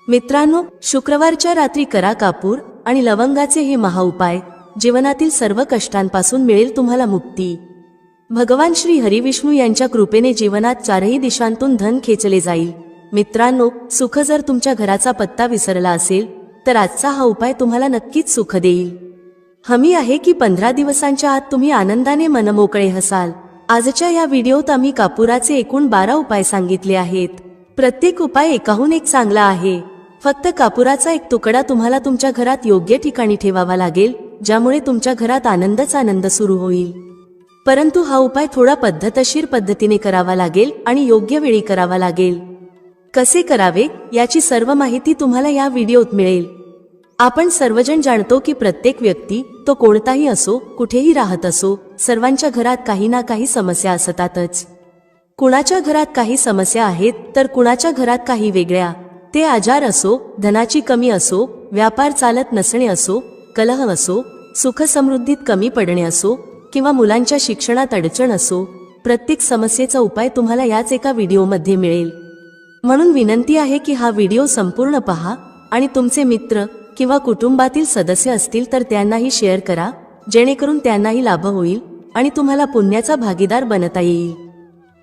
मित्रांनो, शुक्रवारच्या रात्री करा कापूर आणि लवंगाचे हे महाउपाय. जीवनातील सर्व कष्टांपासून मिळेल तुम्हाला मुक्ती. भगवान श्री हरिविष्णू यांच्या कृपेने जीवनात चारही दिशांतून धन खेचले जाईल. मित्रांनो, सुख जर तुमच्या घराचा पत्ता विसरला असेल तर आजचा हा उपाय तुम्हाला नक्कीच सुख देईल. हमी आहे की 15 दिवसांच्या आत तुम्ही आनंदाने मनमोकळे हसाल. आजच्या या व्हिडिओत आम्ही कापुराचे एकूण 12 उपाय सांगितले आहेत. प्रत्येक उपाय एकाहून एक चांगला आहे. फक्त कापुराचा एक तुकडा तुम्हाला तुमच्या घरात योग्य ठिकाणी ठेवावा लागेल, ज्यामुळे तुमच्या घरात आनंदच आनंद सुरू होईल. परंतु हा उपाय थोडा पद्धतशीर पद्धतीने करावा लागेल आणि योग्य वेळी करावा लागेल. कसे करावे याची सर्व माहिती तुम्हाला या व्हिडिओत मिळेल. आपण सर्वजण जाणतो की प्रत्येक व्यक्ती, तो कोणताही असो, कुठेही राहत असो, सर्वांच्या घरात काही ना काही समस्या असतातच. कुणाच्या घरात काही समस्या आहेत तर कुणाच्या घरात काही वेगळ्या. ते आजार असो, धनाची कमी असो, व्यापार चालत नसणे असो, कलह असो, सुख समृद्धीत कमी पडणे असो किंवा मुलांच्या शिक्षणात अडचण असो, प्रत्येक समस्येचा उपाय तुम्हाला याच एका व्हिडिओमध्ये मिळेल. म्हणून विनंती आहे की हा व्हिडिओ संपूर्ण पहा आणि तुमचे मित्र किंवा कुटुंबातील सदस्य असतील तर त्यांनाही शेअर करा, जेणेकरून त्यांनाही लाभ होईल आणि तुम्हाला पुण्याचा भागीदार बनता येईल.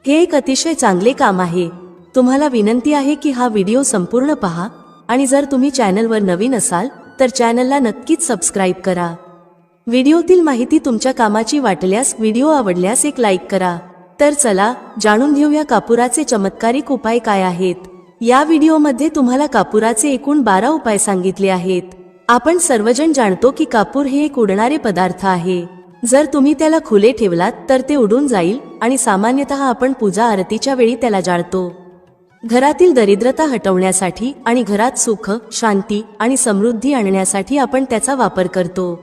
हे एक अतिशय चांगले काम आहे. तुम्हाला विनंती आहे की हा व्हिडिओ संपूर्ण पहा आणि जर तुम्ही चॅनलवर नवीन असाल तर चॅनलला नक्कीच सबस्क्राईब करा. व्हिडिओतील माहिती तुमच्या कामाची वाटल्यास, व्हिडिओ आवडल्यास एक लाईक करा. तर चला जाणून घेऊया कापुराचे चमत्कारिक उपाय काय आहेत. या व्हिडिओमध्ये तुम्हाला कापुराचे एकूण 12 उपाय सांगितले आहेत. आपण सर्वजण जाणतो की कापूर हे एक उडणारे पदार्थ आहे. जर तुम्ही त्याला खुले ठेवलात तर ते उडून जाईल आणि सामान्यतः आपण पूजा आरतीच्या वेळी त्याला जाळतो. घरातील दरिद्रता हटवण्यासाठी आणि घरात सुख, शांती आणि समृद्धी आणण्यासाठी आपण त्याचा वापर करतो.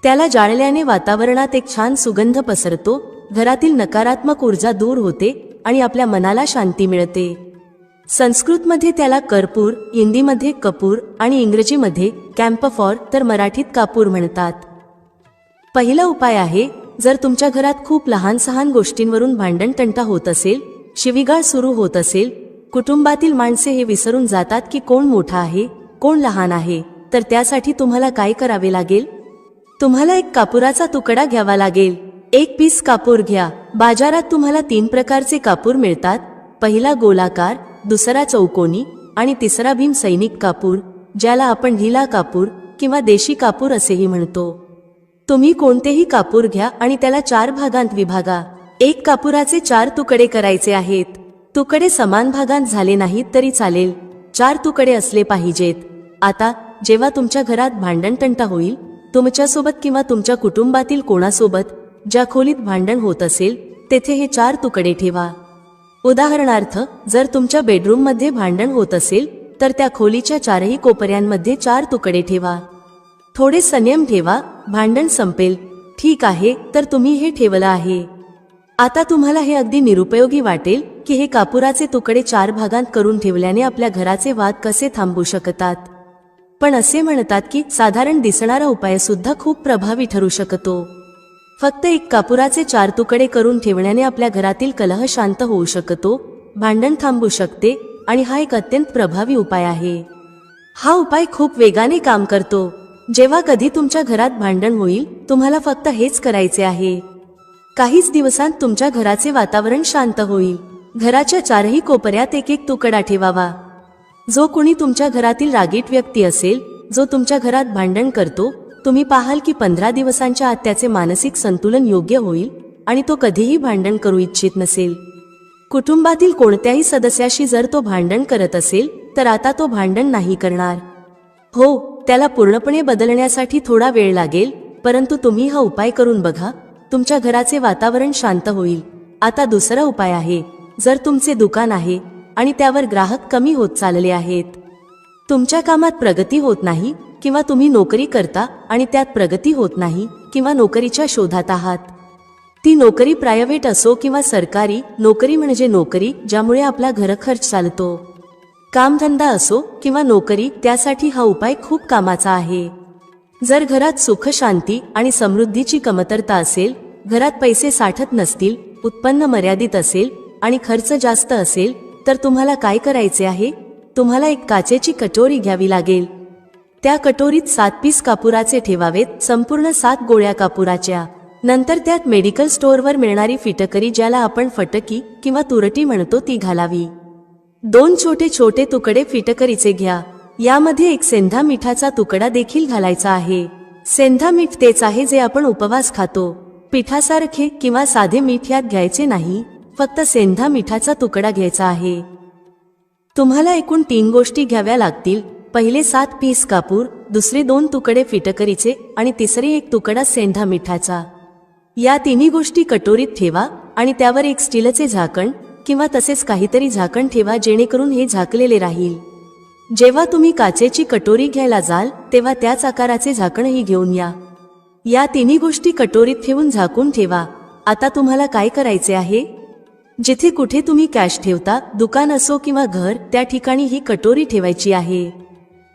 त्याला जाळल्याने वातावरणात एक छान सुगंध पसरतो, घरातील नकारात्मक ऊर्जा दूर होते आणि आपल्या मनाला शांती मिळते. संस्कृतमध्ये त्याला कर्पूर, हिंदीमध्ये कपूर आणि इंग्रजीमध्ये कॅम्फॉर तर मराठीत कापूर म्हणतात. पहिला उपाय आहे, जर तुमच्या घरात खूप लहान सहान गोष्टींवरून भांडण तंटा होत असेल, शिवीगाळ सुरू होत असेल, कुटुंबातील माणसे हे विसरून जातात की कोण मोठा आहे, कोण लहान आहे, तर त्यासाठी तुम्हाला काय करावे लागेल? तुम्हाला एक कापुराचा तुकडा घ्यावा लागेल. एक पीस कापूर घ्या. बाजारात तुम्हाला 3 प्रकारचे कापूर मिळतात. पहिला गोलाकार, दुसरा चौकोनी आणि तिसरा भीम सैनिक कापूर, ज्याला आपण ढिला कापूर किंवा देशी कापूर असेही म्हणतो. तुम्ही कोणतेही कापूर घ्या आणि त्याला 4 भागांत विभागा. एक कापुराचे 4 तुकडे करायचे आहेत. तुकडे समान भागांत झाले नाहीत तरी चालेल, 4 तुकडे असले पाहिजेत. आता जेव्हा तुमच्या घरात भांडण तंटा होईल, तुमच्यासोबत किंवा तुमच्या कुटुंबातील कोणासोबत ज्या खोलीत भांडण होत असेल तेथे हे 4 तुकडे ठेवा. उदाहरणार्थ, जर तुमच्या बेडरूममध्ये भांडण होत असेल तर त्या खोलीच्या 4ही कोपऱ्यांमध्ये 4 तुकडे ठेवा. थोडे संयम ठेवा, भांडण संपेल. ठीक आहे, तर तुम्ही हे ठेवलं आहे. आता तुम्हाला हे अगदी निरुपयोगी वाटेल की हे कापुराचे तुकडे 4 भागांत करून ठेवल्याने आपल्या घराचे वाद कसे थांबू शकतात. पण असे म्हणतात की साधारण दिसणारा उपाय सुद्धा खूप प्रभावी ठरू शकतो. फक्त एक कापुराचे 4 तुकडे करून ठेवण्याने आपल्या घरातील कलह शांत होऊ शकतो, भांडण थांबू शकते आणि हा एक अत्यंत प्रभावी उपाय आहे. हा उपाय खूप वेगाने काम करतो. जेव्हा कधी तुमच्या घरात भांडण होईल, तुम्हाला फक्त हेच करायचे आहे. काहीच दिवसांत तुमच्या घराचे वातावरण शांत होईल. घराच्या 4ही कोपऱ्यात एक एक तुकडा ठेवावा. जो कुणी तुमच्या घरातील रागीट व्यक्ती असेल, जो तुमच्या घरात भांडण करतो, तुम्ही पाहाल की 15 दिवसांच्या आत त्याचे मानसिक संतुलन योग्य होईल आणि तो कधीही भांडण करू इच्छित नसेल. कुटुंबातील कोणत्याही सदस्याशी जर तो भांडण करत असेल तर आता तो भांडण नाही करणार. हो, त्याला पूर्णपणे बदलण्यासाठी थोडा वेळ लागेल, परंतु तुम्ही हा उपाय करून बघा, तुमच्या घराचे वातावरण शांत होईल. आता दुसरा उपाय आहे, जर तुमचे दुकान आहे आणि त्यावर ग्राहक कमी होत चालले आहेत, तुमच्या कामात प्रगती होत नाही किंवा तुम्ही नोकरी करता आणि त्यात प्रगती होत नाही किंवा नोकरीच्या शोधात आहात, ती नोकरी प्रायव्हेट असो किंवा सरकारी, नोकरी म्हणजे नोकरी ज्यामुळे आपला घरखर्च चालतो. कामधंदा असो किंवा नोकरी, त्यासाठी हा उपाय खूप कामाचा आहे. जर घरात सुख, शांती आणि समृद्धीची कमतरता असेल, घरात पैसे साठत नसतील, उत्पन्न मर्यादित असेल आणि खर्च जास्त असेल, तर तुम्हाला काय करायचे आहे? तुम्हाला एक काचेची कटोरी घ्यावी लागेल. त्या कटोरीत 7 पीस कापुराचे ठेवावेत, संपूर्ण 7 गोळ्या कापुराच्या. नंतर त्यात मेडिकल स्टोअरवर मिळणारी फिटकरी, ज्याला आपण फटकी किंवा तुरटी म्हणतो, ती घालावी. 2 छोटे छोटे तुकडे फिटकरीचे घ्या. यामध्ये एक सेंधा मिठाचा तुकडा देखील घालायचा आहे. सेंधा मीठ तेच आहे जे आपण उपवास खातो. पिठासारखे किंवा साधे मीठ यात घ्यायचे नाही, फक्त सेंधा मिठाचा तुकडा घ्यायचा आहे. तुम्हाला एकूण 3 गोष्टी घ्याव्या लागतील. पहिले 7 पीस कापूर, दुसरे 2 तुकडे फिटकरीचे आणि तिसरे 1 तुकडा सेंधा मिठाचा. या तिन्ही गोष्टी कटोरीत ठेवा आणि त्यावर एक स्टीलचे झाकण किंवा तसेच काहीतरी झाकण ठेवा, जेणेकरून हे झाकलेले राहील. जेव्हा तुम्ही काचेची कटोरी घ्यायला जाल तेव्हा त्याच आकाराचे झाकणही घेऊन या. या तिन्ही गोष्टी कटोरीत ठेवून झाकून ठेवा. आता तुम्हाला काय करायचे आहे? जिथे कुठे तुम्ही कॅश ठेवता, दुकान असो किंवा घर, त्या ठिकाणी ही कटोरी ठेवायची आहे.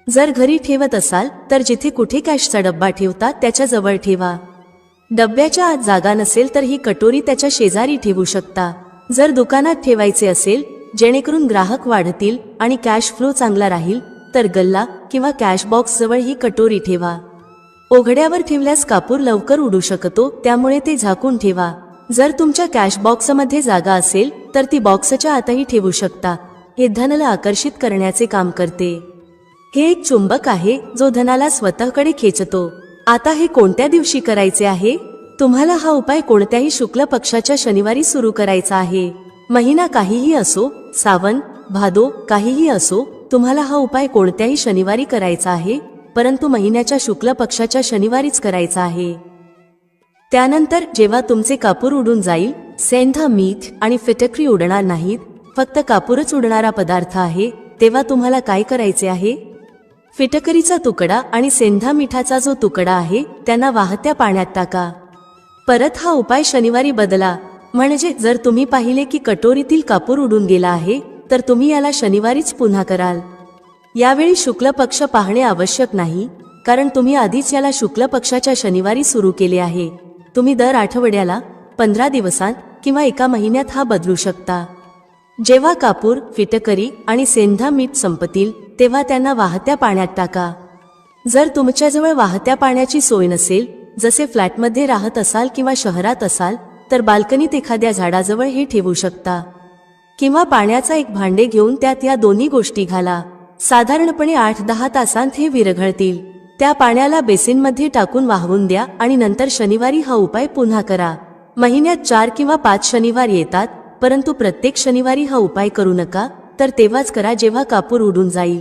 जर घरी ठेवत असाल तर जिथे कुठे कॅशचा डब्बा ठेवता त्याच्या जवळ ठेवा. डब्याच्या आत जागा नसेल तर ही कटोरी त्याच्या शेजारी ठेवू शकता. जर दुकानात ठेवायचे असेल जेणेकरून ग्राहक वाढतील आणि कॅश फ्लो चांगला राहील, तर गल्ला किंवा कॅश बॉक्स जवळ ही कटोरी ठेवा. उघड्यावर ठेवल्यास कापूर लवकर उडू शकतो, त्यामुळे ते झाकून ठेवा. जर तुमच्या कॅश बॉक्समध्ये जागा असेल तर ती बॉक्सच्या आतही ठेवू शकता. हे धनाला आकर्षित करण्याचे काम करते. हे एक चुंबक आहे जो धनाला स्वतःकडे खेचतो. आता हे कोणत्या दिवशी करायचे आहे? तुम्हाला हा उपाय कोणत्याही शुक्ल पक्षाच्या शनिवारी सुरू करायचा आहे. महिना काहीही असो, सावन, भादो काहीही असो, तुम्हाला हा उपाय कोणत्याही शनिवारी करायचा आहे, परंतु महिन्याच्या शुक्ल पक्षाच्या शनिवारीच करायचा आहे. त्यानंतर जेव्हा तुमचे कापूर उडून जाईल, सेंधा मीठ आणि फिटकरी उडणार नाहीत, फक्त कापूरच उडणारा पदार्थ आहे, तेव्हा तुम्हाला काय करायचे आहे? फिटकरीचा तुकडा आणि सेंधा मिठाचा जो तुकडा आहे त्यांना वाहत्या पाण्यात टाका. परत हा उपाय शनिवारी बदला. म्हणजे जर तुम्ही पाहिले की कटोरीतील कापूर उडून गेला आहे तर तुम्ही याला शनिवारीच पुन्हा कराल. यावेळी शुक्ल पक्ष पाहणे आवश्यक नाही, कारण तुम्ही आधीच याला शुक्ल पक्षाच्या शनिवारी सुरू केले आहे. तुम्ही दर आठवड्याला, 15 दिवसांत किंवा एका महिन्यात हा बदलू शकता. जेव्हा कापूर, फिटकरी आणि सेंधा मीठ संपतील तेव्हा त्यांना वाहत्या पाण्यात टाका. जर तुमच्याजवळ वाहत्या पाण्याची सोय नसेल, जसे फ्लॅटमध्ये राहत असाल किंवा शहरात असाल, तर बाल्कनीत एखाद्या झाडाजवळ हे ठेवू शकता. किंवा पाण्याचा एक भांडे घेऊन त्यात या दोन्ही गोष्टी घाला. साधारणपणे 8-10 तासांत हे विरघळतील. त्या पाण्याला बेसिनमध्ये टाकून वाहवून द्या आणि नंतर शनिवारी हा उपाय पुन्हा करा. महिन्यात 4 किंवा 5 शनिवार येतात, परंतु प्रत्येक शनिवारी हा उपाय करू नका, तर तेव्हाच करा जेव्हा कापूर उडून जाईल.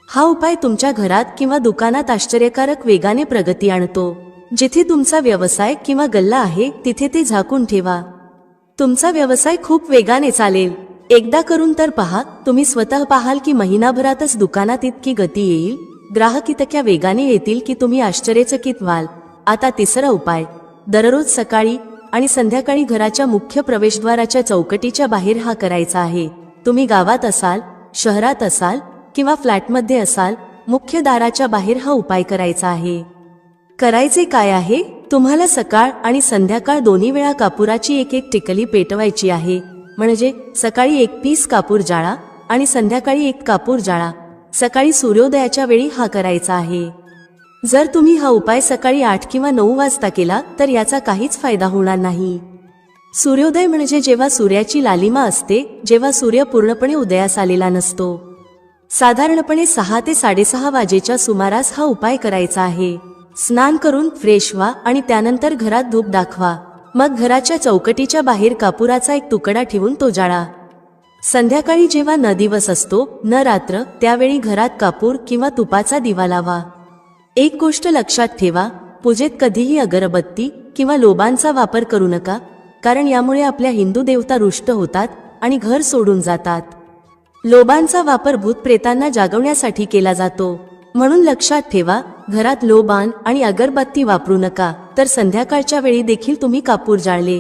हा उपाय तुमच्या घरात किंवा दुकानात आश्चर्यकारक वेगाने प्रगती आणतो. जिथे तुमचा व्यवसाय किंवा गल्ला आहे तिथे ते झाकून ठेवा. तुमचा व्यवसाय खूप वेगाने चालेल. एकदा करून तर पहा. तुम्ही स्वतः पाहाल की महिनाभरातच दुकानात इतकी गती येईल, ग्राहक इतक्या वेगाने येतील की तुम्ही आश्चर्यचकित व्हाल. आता तिसरा उपाय. दररोज सकाळी आणि संध्याकाळी घराच्या मुख्य प्रवेशद्वाराच्या चौकटीच्या बाहेर हा करायचा आहे. तुम्ही गावात असाल, शहरात असाल किंवा फ्लॅटमध्ये असाल, मुख्य दाराच्या बाहेर हा उपाय करायचा आहे. करायचे काय आहे? तुम्हाला सकाळ आणि संध्याकाळ दोन्ही वेळा कापुराची एक टिकली पेटवायची आहे. म्हणजे सकाळी 1 पीस कापूर जाळा आणि संध्याकाळी 1 कापूर जाळा. सकाळी सूर्योदयाच्या वेळी हा करायचा आहे. जर तुम्ही हा उपाय सकाळी 8 किंवा 9 वाजता केला तर याचा काहीच फायदा होणार नाही. सूर्योदय म्हणजे जेव्हा सूर्याची लालिमा असते, जेव्हा सूर्य पूर्णपणे उदयास आलेला नसतो. साधारणपणे 6 ते 6:30 वाजेच्या सुमारास हा उपाय करायचा आहे. स्नान करून फ्रेश व्हा आणि त्यानंतर घरात धूप दाखवा. मग घराच्या चौकटीच्या बाहेर कापुराचा एक तुकडा ठेवून तो जाळा. संध्याकाळी जेव्हा न दिवस असतो, न रात्र, त्यावेळी घरात कापूर किंवा तुपाचा दिवा लावा. एक गोष्ट लक्षात ठेवा, पूजेत कधीही अगरबत्ती किंवा लोबांचा वापर करू नका, कारण यामुळे आपल्या हिंदू देवता रुष्ट होतात आणि घर सोडून जातात. लोबांचा वापर भूतप्रेतांना जागवण्यासाठी केला जातो. म्हणून लक्षात ठेवा, घरात लोबान आणि अगरबत्ती वापरू नका, तर संध्याकाळच्या वेळी देखील तुम्ही कापूर जाळले.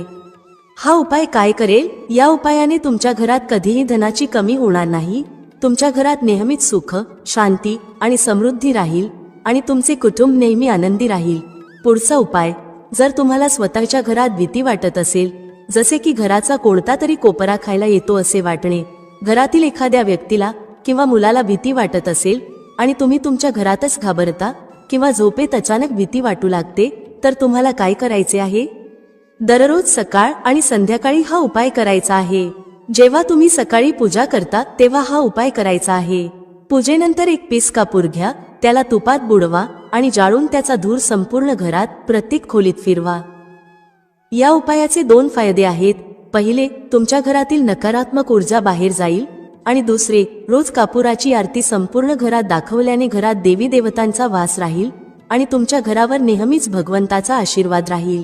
हा उपाय काय करेल? या उपायाने तुमच्या घरात कधीही धनाची कमी होणार नाही. तुमच्या घरात नेहमीच सुख, शांती आणि समृद्धी राहील आणि तुमचे कुटुंब नेहमी आनंदी राहील. पुढचा उपाय. जर तुम्हाला स्वतःच्या घरात भीती वाटत असेल, जसे की घराचा कोणता तरी कोपरा खायला येतो असे वाटणे, घरातील एखाद्या व्यक्तीला किंवा मुलाला भीती वाटत असेल आणि तुम्ही तुमच्या घरातच घाबरता किंवा झोपेत अचानक भीती वाटू लागते, तर तुम्हाला काय करायचे आहे? दररोज सकाळ आणि संध्याकाळी हा उपाय करायचा आहे. जेव्हा तुम्ही सकाळी पूजा करता तेव्हा हा उपाय करायचा आहे. पूजेनंतर एक पीस कापूर घ्या, त्याला तुपात बुडवा आणि जाळून त्याचा धूर संपूर्ण घरात प्रत्येक खोलीत फिरवा. या उपायाचे 2 फायदे आहेत. पहिले, तुमच्या घरातील नकारात्मक ऊर्जा बाहेर जाईल आणि दुसरे, रोज कापुराची आरती संपूर्ण घरात दाखवल्याने घरात देवी देवतांचा वास राहील आणि तुमच्या घरावर नेहमीच भगवंताचा आशीर्वाद राहील.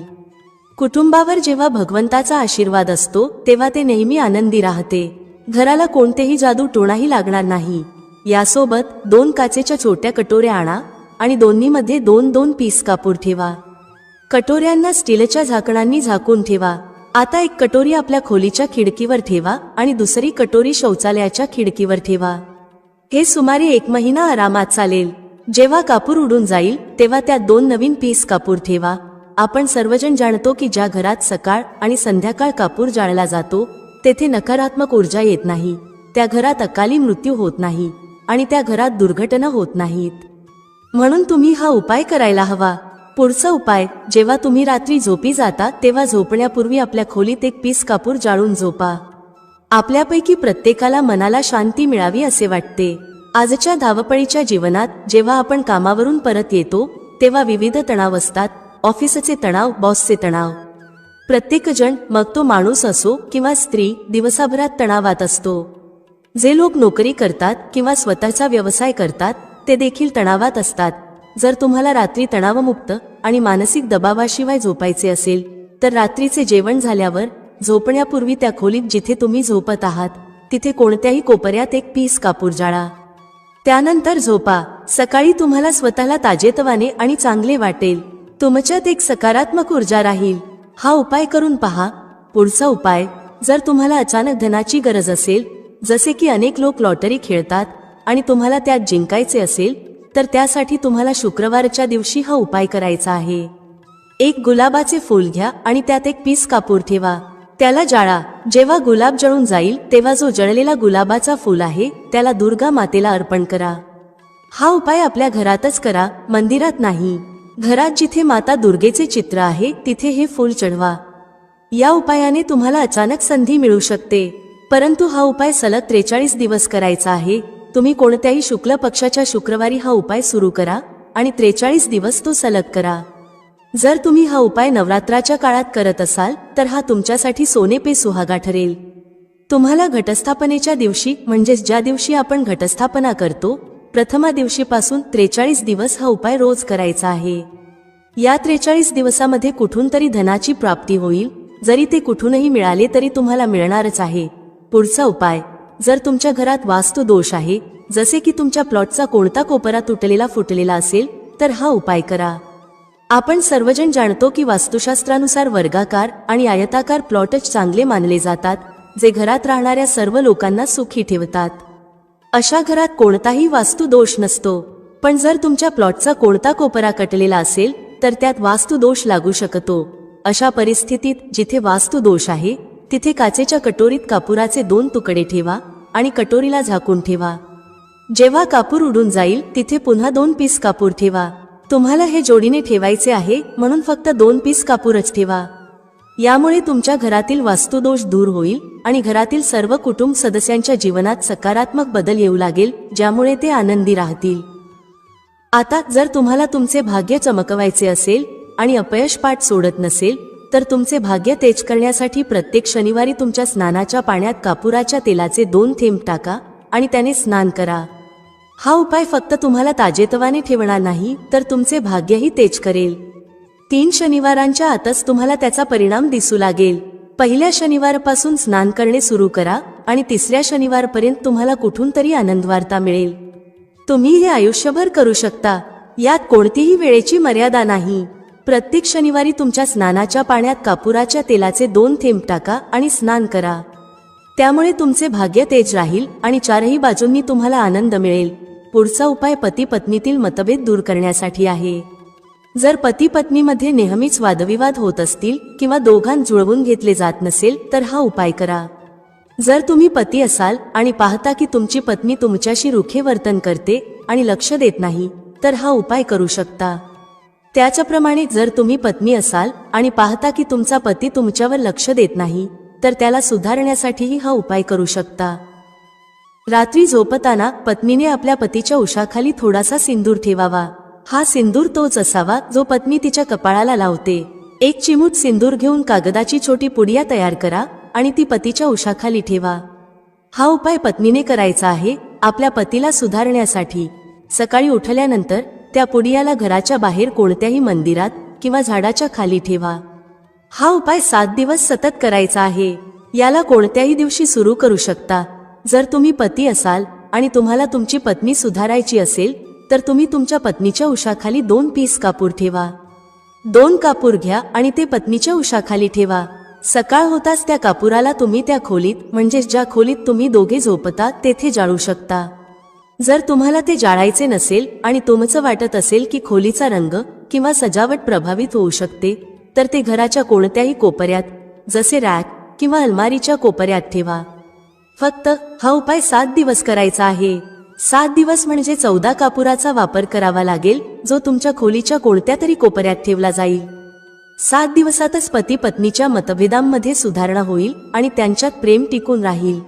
कुटुंबावर जेव्हा भगवंताचा आशीर्वाद असतो तेव्हा ते नेहमी आनंदी राहते. घराला कोणतेही जादू टोणाही लागणार नाही. यासोबत 2 काचेच्या छोट्या कटोऱ्या आणा आणि दोन्हीमध्ये 2-2 पीस कापूर ठेवा. कटोऱ्यांना स्टीलच्या झाकणांनी झाकून ठेवा. आता एक कटोरी आपल्या खोलीच्या खिडकीवर ठेवा आणि दुसरी कटोरी शौचालयाच्या खिडकीवर ठेवा. हे सुमारे 1 महिना आरामात चालेल. जेव्हा कापूर उडून जाईल तेव्हा त्यात 2 नवीन पीस कापूर ठेवा. आपण सर्वजण जाणतो की ज्या घरात सकाळ आणि संध्याकाळ कापूर जाळला जातो तेथे नकारात्मक ऊर्जा येत नाही, त्या घरात अकाली मृत्यू होत नाही आणि त्या घरात दुर्घटना होत नाहीत. म्हणून तुम्ही हा उपाय करायला हवा. पुढचा उपाय, जेव्हा तुम्ही रात्री झोपी जाता तेव्हा झोपण्यापूर्वी आपल्या खोलीत एक पीस कापूर जाळून झोपा. आपल्यापैकी प्रत्येकाला मनाला शांती मिळावी असे वाटते. आजच्या धावपळीच्या जीवनात जेव्हा आपण कामावरून परत येतो तेव्हा विविध तणाव असतात. ऑफिसचे तणाव, बॉसचे तणाव. प्रत्येकजण, मग तो माणूस असो किंवा स्त्री, दिवसाभरात तणावात असतो. जे लोक नोकरी करतात किंवा स्वतःचा व्यवसाय करतात ते देखील तणावात असतात. जर तुम्हाला रात्री तणावमुक्त आणि मानसिक दबावाशिवाय झोपायचे असेल तर रात्रीचे जेवण झाल्यावर झोपण्यापूर्वी त्या खोलीत जिथे तुम्ही झोपत आहात तिथे कोणत्याही कोपऱ्यात एक पीस कापूर जाळा. त्यानंतर झोपा. सकाळी तुम्हाला स्वतःला ताजेतवाने आणि चांगले वाटेल. तुमच्यात एक सकारात्मक ऊर्जा राहील. हा उपाय करून पहा. पुढचा उपाय, जर तुम्हाला अचानक धनाची गरज असेल, जसे की अनेक लोक लॉटरी खेळतात आणि तुम्हाला त्यात जिंकायचे असेल, तर त्यासाठी तुम्हाला शुक्रवारच्या दिवशी हा उपाय करायचा आहे. एक गुलाबाचे फूल घ्या आणि त्यात एक पीस कापूर ठेवा. त्याला जाळा. जेव्हा गुलाब जळून जाईल तेव्हा जो जळलेला गुलाबाचा फूल आहे त्याला दुर्गा मातेला अर्पण करा. हा उपाय आपल्या घरातच करा, मंदिरात नाही. घरात जिथे माता दुर्गेचे चित्र आहे तिथे हे फूल चढवा. या उपायाने तुम्हाला अचानक संधी मिळू शकते, परंतु हा उपाय सलग 43 दिवस करायचा आहे. तुम्ही कोणत्याही शुक्ल पक्षाच्या शुक्रवारी हा उपाय सुरू करा आणि 43 दिवस तो सलग करा. जर तुम्ही हा उपाय नवरात्राच्या काळात करत असाल तर हा तुमच्यासाठी सोने पे सुहागा ठरेल. तुम्हाला घटस्थापनेच्या दिवशी, म्हणजेच ज्या दिवशी आपण घटस्थापना करतो, प्रथमा दिवशीपासून 43 दिवस हा उपाय रोज करायचा आहे. या 43 दिवसामध्ये कुठून तरी धनाची प्राप्ती होईल. जरी ते कुठूनही मिळाले तरी तुम्हाला मिळणारच आहे. पुढचा उपाय, जर तुमच्या घरात वास्तू दोष आहे, जसे की तुमच्या प्लॉटचा कोणता कोपरा तुटलेला फुटलेला असेल, तर हा उपाय करा. आपण सर्वजण जाणतो की वास्तुशास्त्रानुसार वर्गाकार आणि आयताकार प्लॉटच चांगले मानले जातात, जे घरात राहणाऱ्या सर्व लोकांना सुखी ठेवतात. अशा घरात कोणताही वास्तू दोष नसतो. पण जर तुमच्या प्लॉटचा कोणता कोपरा कटलेला असेल तर त्यात वास्तू दोष लागू शकतो. अशा परिस्थितीत जिथे वास्तू दोष आहे तिथे काचेच्या कटोरीत कापुराचे 2 तुकडे ठेवा आणि कटोरीला झाकून ठेवा. जेव्हा कापूर उडून जाईल तिथे पुन्हा 2 पीस कापूर ठेवा. तुम्हाला हे जोडीने ठेवायचे आहे म्हणून फक्त 2 पीस कापूरच ठेवा. यामुळे तुमच्या घरातील वास्तुदोष दूर होईल आणि घरातील सर्व कुटुंब सदस्यांच्या जीवनात सकारात्मक बदल येऊ लागेल, ज्यामुळे ते आनंदी राहतील. आता जर तुम्हाला तुमचे भाग्य चमकवायचे असेल आणि अपयश पाठ सोडत नसेल तर तुमचे भाग्य तेज करण्यासाठी प्रत्येक शनिवारी तुमच्या स्नानाच्या पाण्यात कापुराच्या तेलाचे 2 थेंब टाका आणि त्याने स्नान करा. हा उपाय फक्त तुम्हाला ताजेतवाने ठेवणार नाही तर तुमचे भाग्यही तेज करेल. 3 शनिवारांच्या आतच तुम्हाला त्याचा परिणाम दिसू लागेल. पहिल्या शनिवारपासून स्नान करणे सुरू करा आणि 3ऱ्या शनिवारपर्यंत तुम्हाला कुठून तरी आनंदवार्ता मिळेल. तुम्ही हे आयुष्यभर करू शकता. यात कोणतीही वेळेची मर्यादा नाही. प्रत्येक शनिवारी तुमच्या स्नानाच्या पाण्यात कापुराच्या तेलाचे 2 थेंब टाका आणि स्नान करा. त्यामुळे तुमचे भाग्य तेज राहील आणि 4ही बाजूंनी तुम्हाला आनंद मिळेल. पुढचा उपाय पती पत्नीतील मतभेद दूर करण्यासाठी आहे. जर पती पत्नीमध्ये नेहमीच वादविवाद होत असतील किंवा दोघांत जुळवून घेतले जात नसेल तर हा उपाय करा. जर तुम्ही पती असाल आणि पाहता की तुमची पत्नी तुमच्याशी रुखे वर्तन करते आणि लक्ष देत नाही, तर हा उपाय करू शकता. त्याचप्रमाणे जर तुम्ही पत्नी असाल आणि पाहता की तुमचा पती तुमच्यावर लक्ष देत नाही, तर त्याला सुधारण्यासाठीही हा उपाय करू शकता. रात्री झोपताना पत्नीने आपल्या पतीच्या उशाखाली थोडासा सिंदूर ठेवावा. हा सिंदूर तोच असावा जो पत्नी तिच्या कपाळाला लावते. एक चिमूट सिंदूर घेऊन कागदाची छोटी पुडिया तयार करा आणि ती पतीच्या उशाखाली ठेवा. हा उपाय पत्नीने करायचा आहे आपल्या पतीला सुधारण्यासाठी. सकाळी उठल्यानंतर त्या पुडियाला घराच्या बाहेर कोणत्याही मंदिरात किंवा झाडाच्या खाली ठेवा. हा उपाय 7 दिवस सतत करायचा आहे. याला कोणत्याही दिवशी सुरू करू शकता. जर तुम्ही पती असाल आणि तुम्हाला तुमची पत्नी सुधारायची असेल, तर तुम्ही तुमच्या पत्नीच्या उशाखाली 2 पीस कापूर ठेवा. 2 कापूर घ्या आणि ते पत्नीच्या उशाखाली ठेवा. सकाळ होताच त्या कापुराला तुम्ही त्या खोलीत, म्हणजे ज्या खोलीत तुम्ही दोघे झोपता, तेथे जाळू शकता. जर तुम्हाला ते जाळायचे नसेल आणि तुमचं वाटत असेल की खोलीचा रंग किंवा सजावट प्रभावित होऊ शकते, तर ते घराच्या कोणत्याही कोपऱ्यात, जसे रॅक किंवा अलमारीच्या कोपऱ्यात ठेवा. फक्त हा उपाय 7 दिवस करायचा आहे. 7 दिवस म्हणजे 14 कापुराचा वापर करावा लागेल, जो तुमच्या खोलीच्या कोणत्या तरी कोपऱ्यात ठेवला जाईल. 7 दिवसातच पती पत्नीच्या मतभेदांमध्ये सुधारणा होईल आणि त्यांच्यात प्रेम टिकून राहील.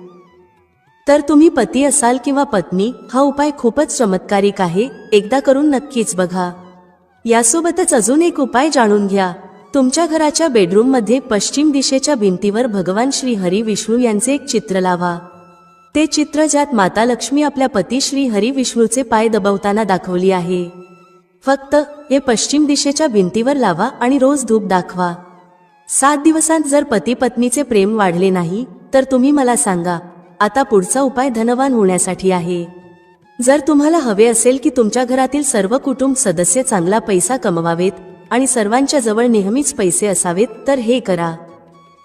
तर तुम्ही पती असाल किंवा पत्नी, हा उपाय खूपच चमत्कारिक आहे. एकदा करून नक्कीच बघा. यासोबतच अजून एक उपाय जाणून घ्या. तुमच्या घराच्या बेडरूममध्ये पश्चिम दिशेच्या भिंतीवर भगवान श्री हरी विष्णू यांचे एक चित्र लावा. ते चित्र ज्यात माता लक्ष्मी आपल्या पती श्री हरी विष्णूचे पाय दबवताना दाखवली आहे. फक्त हे पश्चिम दिशेच्या भिंतीवर लावा आणि रोज धूप दाखवा. 7 दिवसांत जर पती पत्नीचे प्रेम वाढले नाही, तर तुम्ही मला सांगा. आता पुढचा उपाय धनवान होण्यासाठी आहे. जर तुम्हाला हवे असेल की तुमच्या घरातील सर्व कुटुंब सदस्य चांगला पैसा कमवावेत आणि सर्वांच्या जवळ नेहमीच पैसे असावेत, तर हे करा.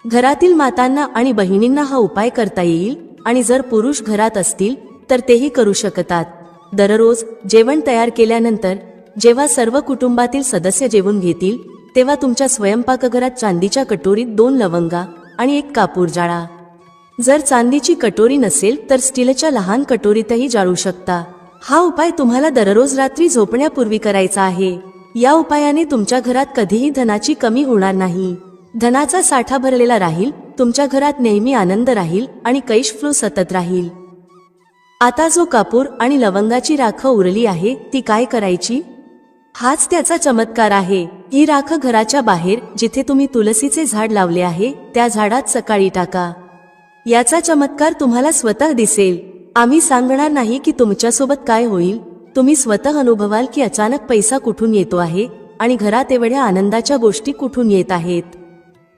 घरातील मातांना आणि बहिणींना हा उपाय करता येईल आणि जर पुरुष घरात असतील तर तेही करू शकतात. दररोज जेवण तयार केल्यानंतर जेव्हा सर्व कुटुंबातील सदस्य जेवून घेतील, तेव्हा तुमच्या स्वयंपाकघरात चांदीच्या कटोरीत 2 लवंगा आणि 1 कापूर जाळा. जर चांदीची कटोरी नसेल तर स्टीलच्या लहान कटोरीतही जाळू शकता. हा उपाय तुम्हाला दररोज रात्री झोपण्यापूर्वी करायचा आहे. या उपायाने तुमच्या घरात कधीही धनाची कमी होणार नाही. धनाचा साठा भरलेला राहील, तुमच्या घरात नेहमी आनंद राहील आणि कैश फ्लो सतत राहील. आता जो कापूर आणि लवंगाची राख उरली आहे, ती काय करायची? हाच त्याचा चमत्कार आहे. ही राख घराच्या बाहेर, जिथे तुम्ही तुलसीचे झाड लावले आहे, त्या झाडात सकाळी टाका. याचा चमत्कार तुम्हाला स्वतः दिसेल. आम्ही सांगणार नाही की तुमच्यासोबत काय होईल. तुम्ही स्वतः अनुभवाल की अचानक पैसा कुठून येतो आहे आणि घरात एवढ्या आनंदाच्या गोष्टी कुठून येत आहेत.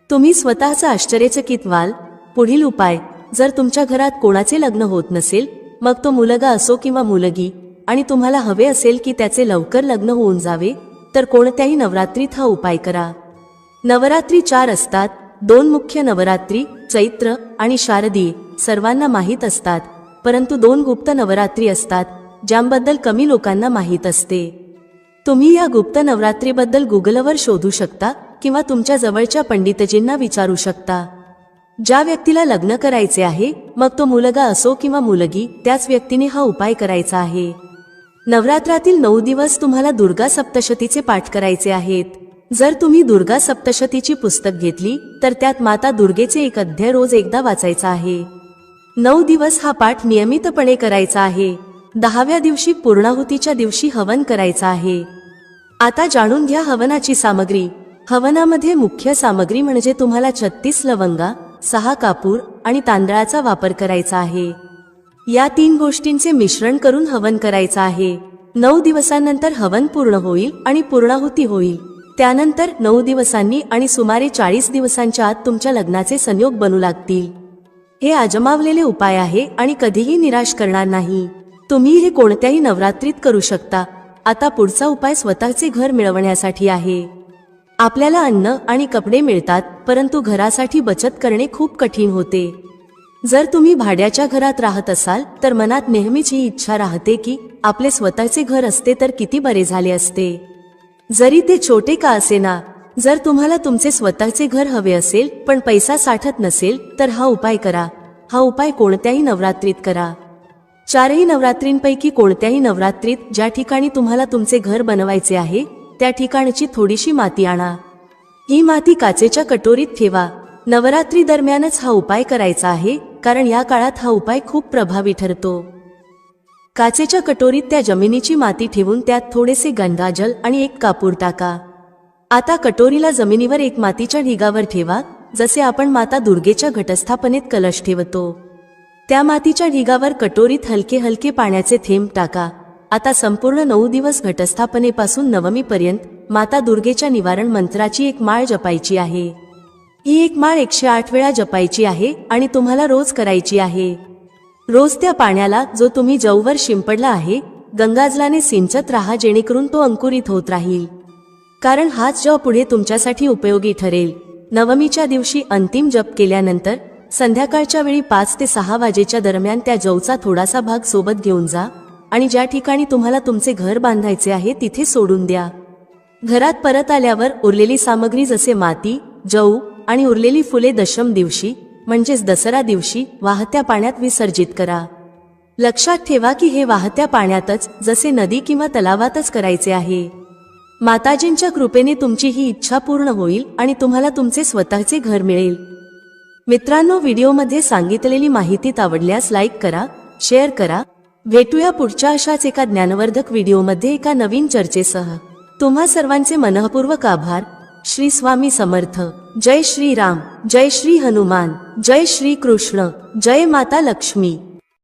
तुम्ही स्वतःचं आश्चर्यचकित व्हाल. पुढील उपाय. जर तुमच्या घरात कोणाचे लग्न होत नसेल, मग तो मुलगा असो किंवा मुलगी, आणि तुम्हाला हवे असेल की त्याचे लवकर लग्न होऊन जावे, तर कोणत्याही नवरात्रीत हा उपाय करा. नवरात्री 4 असतात. 2 मुख्य नवरात्री, चैत्र आणि शारदीय, सर्वांना माहीत असतात. परंतु 2 गुप्त नवरात्री असतात, ज्याबद्दल कमी लोकांना माहीत असते. तुम्ही या गुप्त नवरात्रीबद्दल गुगलवर शोधू शकता किंवा तुमच्या जवळच्या पंडितजींना विचारू शकता. ज्या व्यक्तीला लग्न करायचे आहे, मग तो मुलगा असो किंवा मुलगी, त्याच व्यक्तीने हा उपाय करायचा आहे. नवरात्रातील 9 दिवस तुम्हाला दुर्गा सप्तशतीचे पाठ करायचे आहेत. जर तुम्ही दुर्गा सप्तशतीची पुस्तक घेतली, तर त्यात माता दुर्गेचे एक अध्याय रोज एकदा वाचायचा आहे. 9 दिवस हा पाठ नियमितपणे करायचा आहे. 10व्या दिवशी पूर्णाहुतीच्या दिवशी हवन करायचा आहे. आता जाणून घ्या हवनाची सामग्री. हवनामध्ये मुख्य सामग्री म्हणजे तुम्हाला 36 लवंगा, 6 कापूर आणि तांदळाचा वापर करायचा आहे. या 3 गोष्टींचे मिश्रण करून हवन करायचं आहे. 9 दिवसांनंतर हवन पूर्ण होईल आणि पूर्णाहुती होईल. त्यानंतर 9 दिवसांनी आणि सुमारे 40 दिवसांच्या आत तुमच्या लग्नाचे संयोग बनू लागतील. हे आजमावलेले उपाय आहे आणि कधीही निराश करणार नाही. तुम्ही हे कोणत्याही नवरात्रीत करू शकता. आता पुढचा उपाय स्वतःचे घर मिळवण्यासाठी आहे. आपल्याला अन्न आणि कपडे मिळतात, परंतु घरासाठी बचत करणे खूप कठीण होते. जर तुम्ही भाड्याच्या घरात राहत असाल, तर मनात नेहमीच ही इच्छा राहते की आपले स्वतःचे घर असते तर किती बरे झाले असते, जरी ते छोटे का असेना. जर तुम्हाला तुमचे स्वतःचे घर हवे असेल पण पैसा साठत नसेल, तर हा उपाय करा. हा उपाय कोणत्याही नवरात्रीत करा. 4ही नवरात्रींपैकी कोणत्याही नवरात्रीत ज्या ठिकाणी तुम्हाला तुमचे घर बनवायचे आहे त्या ठिकाणची थोडीशी माती आणा. ही माती काचेच्या कटोरीत ठेवा. नवरात्री दरम्यानच हा उपाय करायचा आहे, कारण या काळात हा उपाय खूप प्रभावी ठरतो. काचेच्या कटोरीत त्या जमिनीची माती ठेवून त्यात थोडेसे गंगाजल आणि एक कापूर टाका. आता कटोरीला जमिनीवर एक मातीच्या ढिगावर ठेवा, जसे आपण माता दुर्गेच्या घटस्थापनेत कलश ठेवतो. त्या मातीच्या ढिगावर कटोरीत हलके हलके पाण्याचे थेंब टाका. आता संपूर्ण 9 दिवस घटस्थापनेपासून नवमीपर्यंत माता दुर्गेच्या निवारण मंत्राची एक माळ जपायची आहे. ही एक माळ 108 वेळा जपायची आहे आणि तुम्हाला रोज करायची आहे. रोज त्या पाण्याला, जो तुम्ही जववर शिंपडला आहे, गंगाजलाने सिंचत राहा, जेणेकरून तो अंकुरित होत राहील. कारण हाच जप पुढे तुमच्यासाठी उपयोगी ठरेल. नवमीच्या दिवशी अंतिम जप केल्यानंतर संध्याकाळच्या वेळी 5 ते 6 वाजेच्या दरम्यान त्या जवचा थोडासा भाग सोबत घेऊन जा आणि ज्या ठिकाणी तुम्हाला तुमचे घर बांधायचे आहे तिथे सोडून द्या. घरात परत आल्यावर उरलेली सामग्री जसे माती, जव आणि उरलेली फुले दशम दिवशी म्हणजेच दसरा दिवशी वाहत्या पाण्यात विसर्जित करा. लक्षात ठेवा की हे वाहत्या पाण्यातच, जसे नदी किंवा तलावातच करायचे आहे. माताजींच्या कृपेने तुमची ही इच्छा पूर्ण होईल आणि तुम्हाला तुमचे स्वतःचे घर मिळेल. मित्रांनो, व्हिडिओमध्ये सांगितलेली माहिती आवडल्यास लाईक करा, शेअर करा. भेटूया पुढच्या अशाच एका ज्ञानवर्धक व्हिडिओमध्ये एका नवीन चर्चेसह. तुम्हा सर्वांचे मनःपूर्वक आभार. श्री स्वामी समर्थ. जय श्री राम, जय श्री हनुमान, जय श्री कृष्ण, जय माता लक्ष्मी.